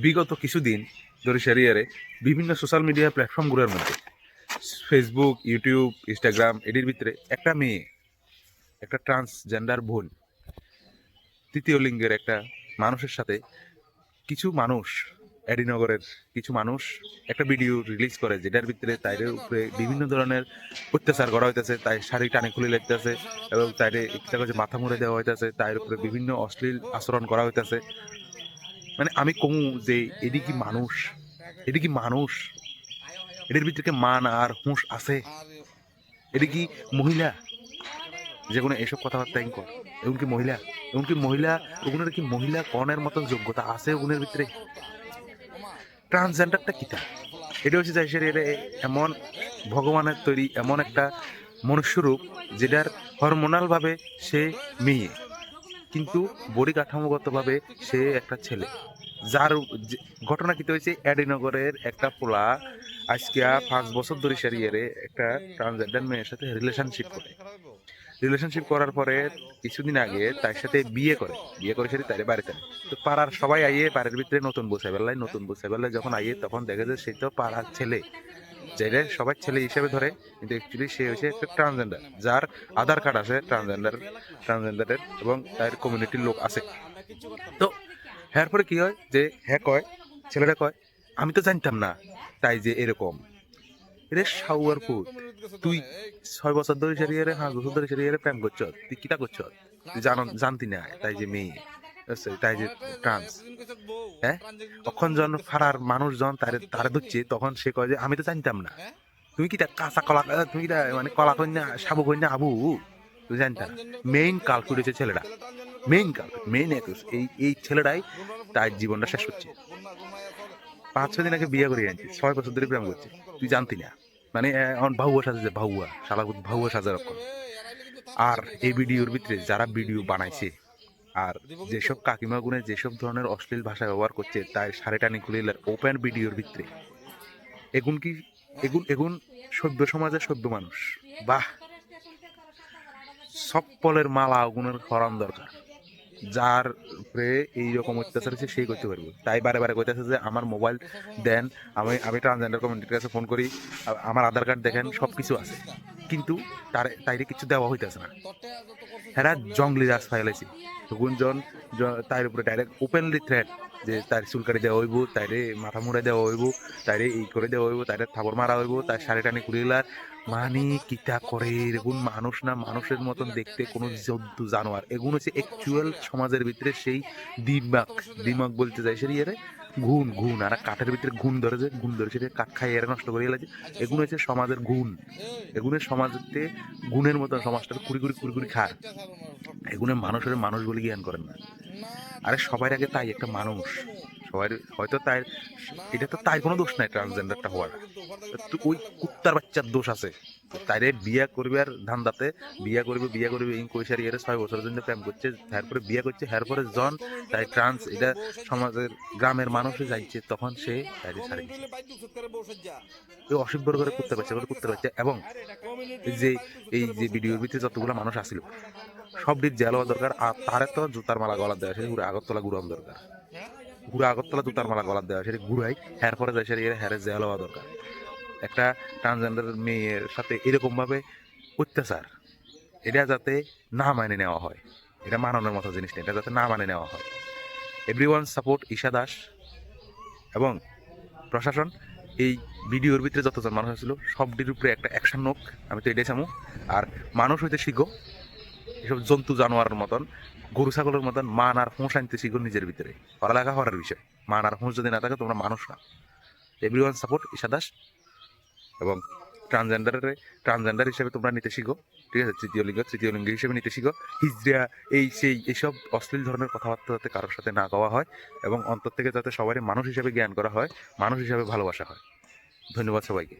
বিগত কিছুদিন ধরে সেরিয়ারে বিভিন্ন সোশ্যাল মিডিয়া প্ল্যাটফর্মগুলোর মধ্যে ফেসবুক, ইউটিউব, ইনস্টাগ্রাম এটির ভিতরে একটা মেয়ে, একটা ট্রান্সজেন্ডার বোন, তৃতীয় লিঙ্গের একটা মানুষের সাথে কিছু মানুষ, এডিনগরের কিছু মানুষ একটা ভিডিও রিলিজ করে, যেটার ভিতরে তাইদের উপরে বিভিন্ন ধরনের অত্যাচার করা হইতেছে, তাই শাড়ি টানে খুলে লাগতেছে এবং তাইরে একটা করে মাথা মুড়ে দেওয়া হইতেছে, তাইর উপরে বিভিন্ন অশ্লীল আচরণ করা হইতেছে। মানে আমি কমু যে এটি কি মানুষ? এটি কি মানুষ? এটির ভিতরে মান আর হুঁশ আছে? এটি কি মহিলা যে কোনো এসব কথাবার্তা কর? এমনকি মহিলা, ওগুলোর কি মহিলা কনের মতন যোগ্যতা আছে ওগুলোর ভিতরে? ট্রান্সজেন্ডারটা কিতা? এটা হচ্ছে যাই সেটা এমন ভগবানের তৈরি এমন একটা মনুষ্যরূপ যেটার হরমোনাল ভাবে সে মেয়ে, কিন্তু বডি কাঠামোগতভাবে সে একটা ছেলে। যার ঘটনা কিতে হয়েছে, এডিনগরের একটা পোলা আজকে 5 বছর ধরে সেরিয়ারে একটা ট্রান্সজেন্ডার মেয়ের সাথে রিলেশনশিপ করার পরে কিছুদিন আগে তার সাথে বিয়ে করে সেটা তার বাড়িতে। তো পাড়ার সবাই আইয়ে পাড়ার ভিতরে নতুন বসে বেলায় যখন আইয়ে তখন দেখে যে সে তো পাড়ার ছেলে, যেটা সবাই ছেলে হিসেবে ধরে, কিন্তু অ্যাকচুয়ালি সে হচ্ছে একটা ট্রান্সজেন্ডার, যার আধার কার্ড আছে ট্রান্সজেন্ডারের এবং তার কমিউনিটির লোক আছে। তো হ্যার পরে কি হয় যে ছেলেটা কয় আমি তো জানতাম না তাই যে এরকম। রে সাউয়ারপুর, তুই 6 বছর ধরে সেরিয়ারে 5 বছর ধরে সেরিয়ারে প্রেম করছ, তুই কিতা করছ? তুই জানতি না তাই যে মেয়ে, তাই যে ট্রান্স। হ্যাঁ, তখন যখন ফারার মানুষজন তারে ধরছে তখন সে কয় যে আমি তো জানতাম না। তুমি কি কাঁচা কলা, তুমি কি মানে কলা কন্যা সাবু কন্যা আবু, তুই জানতাম না। মেইন কালকুট হচ্ছে ছেলেটা, মেইন একুশ এই ছেলেটাই তার জীবনটা শেষ করছে। 5-6 দিন আগে বিয়ে করে আনছি, 6 বছর ধরে প্রেম করছে, তুই জানতি না। মানে ভাউয়া সাজে, ভাউয়া সাজা রকম। আর এই ভিডিওর ভিতরে যারা ভিডিও বানাইছে আর যেসব কাকিমা গুনে যেসব ধরনের অশ্লীল ভাষা ব্যবহার করছে, তাই সাড়ে টানি খুলে ওপেন ভিডিওর ভিতরে এগুন সভ্য সমাজের সভ্য মানুষ। বাহ, সপ্পলের মালা ওগুনের হরান দরকার। যার উপরে এইরকম অত্যাচার হচ্ছে সেই করতে পারবো, তাই বারে বারে কইতেছে যে আমার মোবাইল দেন, আমি ট্রান্সজেন্ডার কমিউনিটির কাছে ফোন করি, আমার আধার কার্ড দেখেন, সব কিছু আছে, কিন্তু তাইরে কিছু দেওয়া হইতেছে না। হ্যাঁ, জঙ্গলি রাজ ফাইলাইছি গুঞ্জন, তার উপরে ডাইরেক্ট ওপেনলি থ্রেট যে তার চুলকারি দেওয়া হইব, তাইরে মাথা মুড়ে দেওয়া হইব, তাইরে এই করে দেওয়া হইব, তাইরে থাবর মারা হইব, তার শাড়ি টানি কুড়িলার। মানে কিতা করে এগুন? মানুষ না, মানুষের মতন দেখতে কোনো জন্তু জানোয়ার। এগুন হচ্ছে অ্যাকচুয়াল সমাজের ভিতরে সেই দিমাগ বলতে যায় সে ইয়ে ঘুণ আর কাঠের ভিতরে ঘুণ ধরে সেটা কাঠ খাই এরা নষ্ট করে গেছে। এগুলো হচ্ছে সমাজের গুণ, এগুলো সমাজতে গুণের মতন সমাজটা কুড়ি খার। এগুলো মানুষ বলে জ্ঞান করেন না। আরে সবার আগে তাই একটা মানুষ, সবাই হয়তো তাই, এটা তো তাই কোনো দোষ নাই ট্রান্সজেন্ডারটা হওয়ার, ওই কুত্তার বাচ্চার দোষ আছে। তাইরে বিয়া করবে আর ধান্দাতে বিয়া করবে এই কৈশারি এর 6 বছরের জন্য প্রেম করছে, তারপরে বিয়া করছে, এরপরে জন তাই ট্রান্স এটা সমাজের গ্রামের মানুষে যাইছে, তখন সে তাইরে ছাড়ে অসভ্য করে করতে পারছে। এবং এই যে ভিডিওর ভিতরে যতগুলো মানুষ আসছিল সব ডিট জেল হওয়া দরকার। আর তারে তো জুতার মালা গলার দেওয়া, সেটা আগরতলা ঘুরান দরকার, আগরতলা জুতার মালা গলার দেওয়া, সেটা ঘুরাই হ্যার পরে যায়, সেটা হ্যারে জেল হওয়া দরকার। একটা ট্রান্সজেন্ডার মেয়ের সাথে এরকম ভাবে অত্যাচার, এটা যাতে না মানে নেওয়া হয়, এটা মানানোর মতো জিনিস নেই, এটা যাতে না মানে নেওয়া হয়। এভরিওয়ান সাপোর্ট ঈশা দাস এবং প্রশাসন। এই ভিডিওর ভিতরে যতজন মানুষ ছিল সবটির উপরে একটা অ্যাকশন নোক, আমি তো এটাই চামু। আর মানুষ হইতে শিখো, এসব জন্তু জানোয়ারের মতন, গরু ছাগলের মতন মান আর হুঁশ আনতে শিখো নিজের ভিতরে। পড়ালেখা করার বিষয়, মান আর হুঁশ যদি না থাকে তোমরা মানুষ না। এভরিওয়ান সাপোর্ট ঈশা দাস এবং ট্রান্সজেন্ডার হিসেবে তোমরা নিতে শিখো, ঠিক আছে? তৃতীয় লিঙ্গ হিসেবে নিতে শিখো। হিজড়া এইসব অশ্লীল ধরনের কথাবার্তা যাতে কারোর সাথে না কওয়া হয় এবং অন্তর থেকে যাতে সবারই মানুষ হিসেবে জ্ঞান করা হয়, মানুষ হিসেবে ভালোবাসা হয়। ধন্যবাদ সবাইকে।